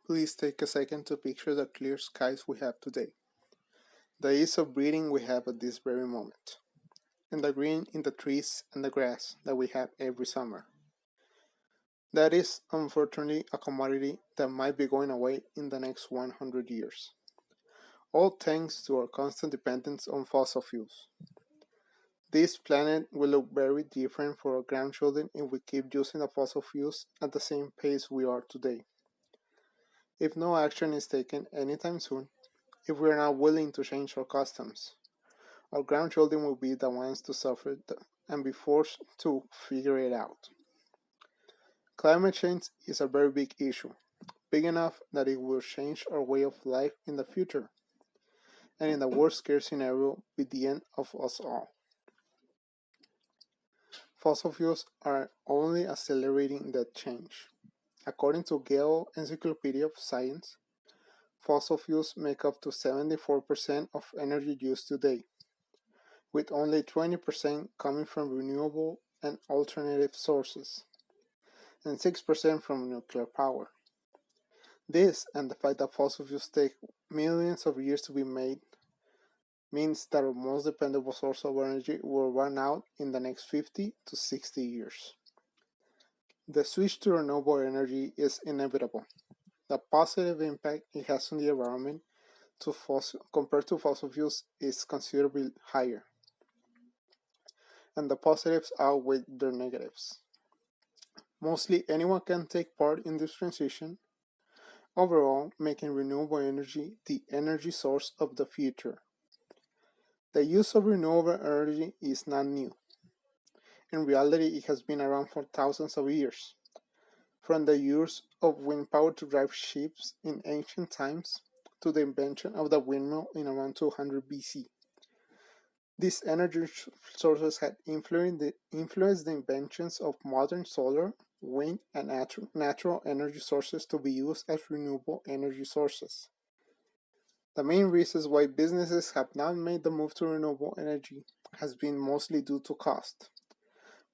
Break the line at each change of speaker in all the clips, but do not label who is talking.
Please take a second to picture the clear skies we have today, the ease of breathing we have at this very moment, and the green in the trees and the grass that we have every summer. That is, unfortunately, a commodity that might be going away in the next 100 years, all thanks to our constant dependence on fossil fuels. This planet will look very different for our grandchildren if we keep using the fossil fuels at the same pace we are today. If no action is taken anytime soon, if we are not willing to change our customs, our grandchildren will be the ones to suffer and be forced to figure it out. Climate change is a very big issue, big enough that it will change our way of life in the future, and in the worst case scenario, be the end of us all. Fossil fuels are only accelerating that change. According to Gale Encyclopedia of Science, fossil fuels make up to 74% of energy used today, with only 20% coming from renewable and alternative sources, and 6% from nuclear power. This, and the fact that fossil fuels take millions of years to be made, means that our most dependable source of energy will run out in the next 50 to 60 years. The switch to renewable energy is inevitable. The positive impact it has on the environment compared to fossil fuels is considerably higher, and the positives outweigh their negatives. Mostly anyone can take part in this transition, overall making renewable energy the energy source of the future. The use of renewable energy is not new. In reality, it has been around for thousands of years. From the use of wind power to drive ships in ancient times to the invention of the windmill in around 200 BC. These energy sources had influenced the inventions of modern solar, wind, and natural energy sources to be used as renewable energy sources. The main reasons why businesses have not made the move to renewable energy has been mostly due to cost,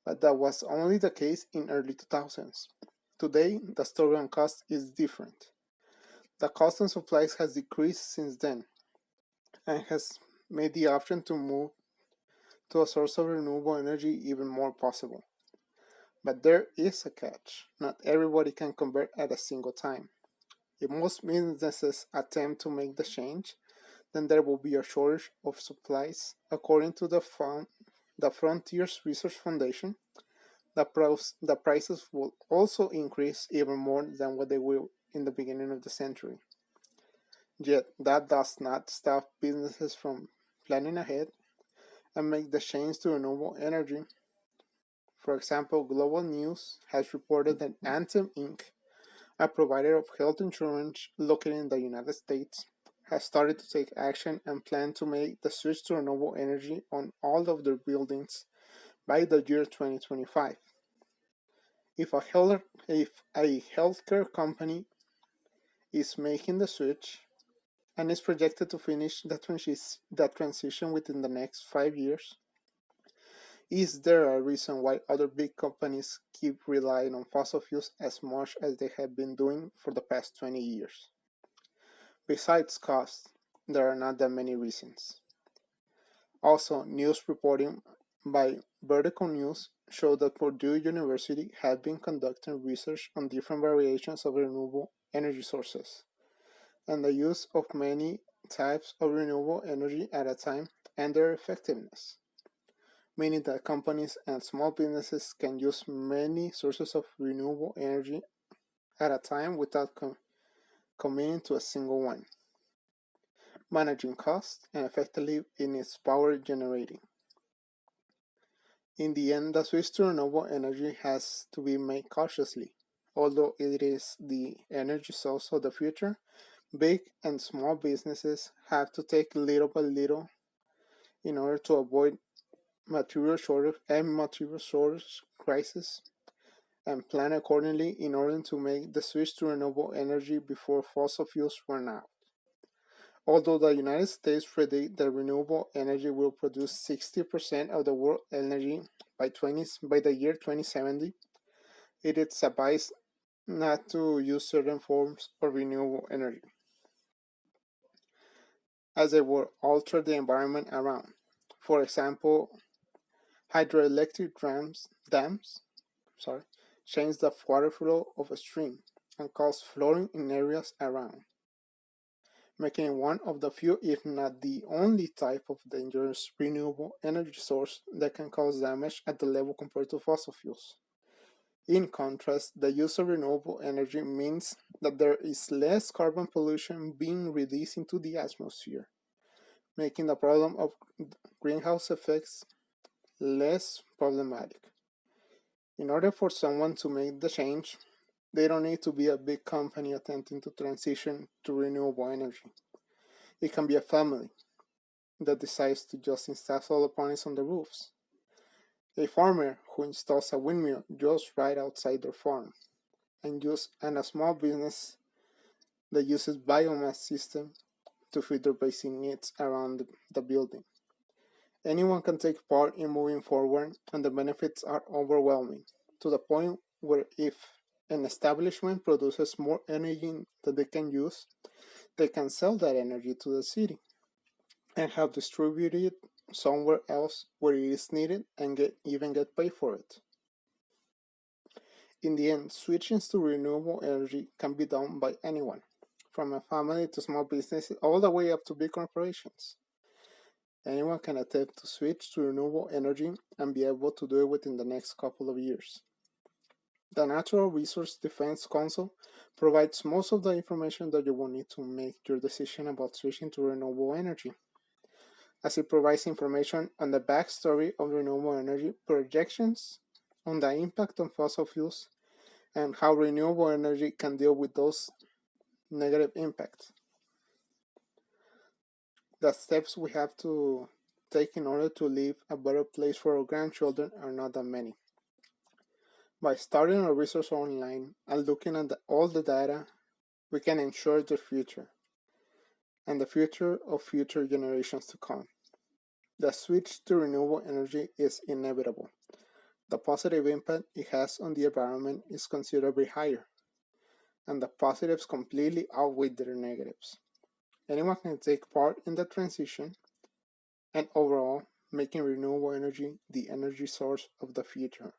but that was only the case in early 2000s. Today, the story on cost is different. The cost on supplies has decreased since then and has made the option to move to a source of renewable energy even more possible. But there is a catch. Not everybody can convert at a single time. If most businesses attempt to make the change, then there will be a shortage of supplies. According to the Frontiers Research Foundation, the prices will also increase even more than what they will in the beginning of the century. Yet that does not stop businesses from planning ahead and make the change to renewable energy. For example, Global News has reported that Anthem Inc., a provider of health insurance located in the United States, has started to take action and plan to make the switch to renewable energy on all of their buildings by the year 2025. If a healthcare company is making the switch and is projected to finish the transition within the next 5 years, is there a reason why other big companies keep relying on fossil fuels as much as they have been doing for the past 20 years? Besides cost, there are not that many reasons. Also, news reporting by Vertical News showed that Purdue University had been conducting research on different variations of renewable energy sources and the use of many types of renewable energy at a time and their effectiveness, meaning that companies and small businesses can use many sources of renewable energy at a time without committing to a single one, managing costs and effectively in its power generating. In the end, the switch to renewable energy has to be made cautiously. Although it is the energy source of the future, big and small businesses have to take little by little in order to avoid material shortage crisis and plan accordingly in order to make the switch to renewable energy before fossil fuels run out. Although the United States predict that renewable energy will produce 60% of the world energy by the year 2070, it is advised not to use certain forms of renewable energy, as they will alter the environment around. For example, hydroelectric dams sorry, change the water flow of a stream and cause flooding in areas around, making it one of the few, if not the only type of dangerous renewable energy source that can cause damage at the level compared to fossil fuels. In contrast, the use of renewable energy means that there is less carbon pollution being released into the atmosphere, making the problem of greenhouse effects less problematic. In order for someone to make the change, they don't need to be a big company attempting to transition to renewable energy. It can be a family that decides to just install solar panels on the roofs, a farmer who installs a windmill just right outside their farm, and a small business that uses biomass system to feed their basic needs around the building. Anyone can take part in moving forward, and the benefits are overwhelming, to the point where if an establishment produces more energy than they can use, they can sell that energy to the city and have distributed somewhere else where it is needed and even get paid for it. In the end, switching to renewable energy can be done by anyone, from a family to small businesses all the way up to big corporations. Anyone can attempt to switch to renewable energy and be able to do it within the next couple of years. The Natural Resource Defense Council provides most of the information that you will need to make your decision about switching to renewable energy, as it provides information on the backstory of renewable energy, projections on the impact on fossil fuels, and how renewable energy can deal with those negative impacts. The steps we have to take in order to leave a better place for our grandchildren are not that many. By starting our research online and looking at all the data, we can ensure their future and the future of future generations to come. The switch to renewable energy is inevitable. The positive impact it has on the environment is considerably higher, and the positives completely outweigh their negatives. Anyone can take part in the transition, and overall, making renewable energy the energy source of the future.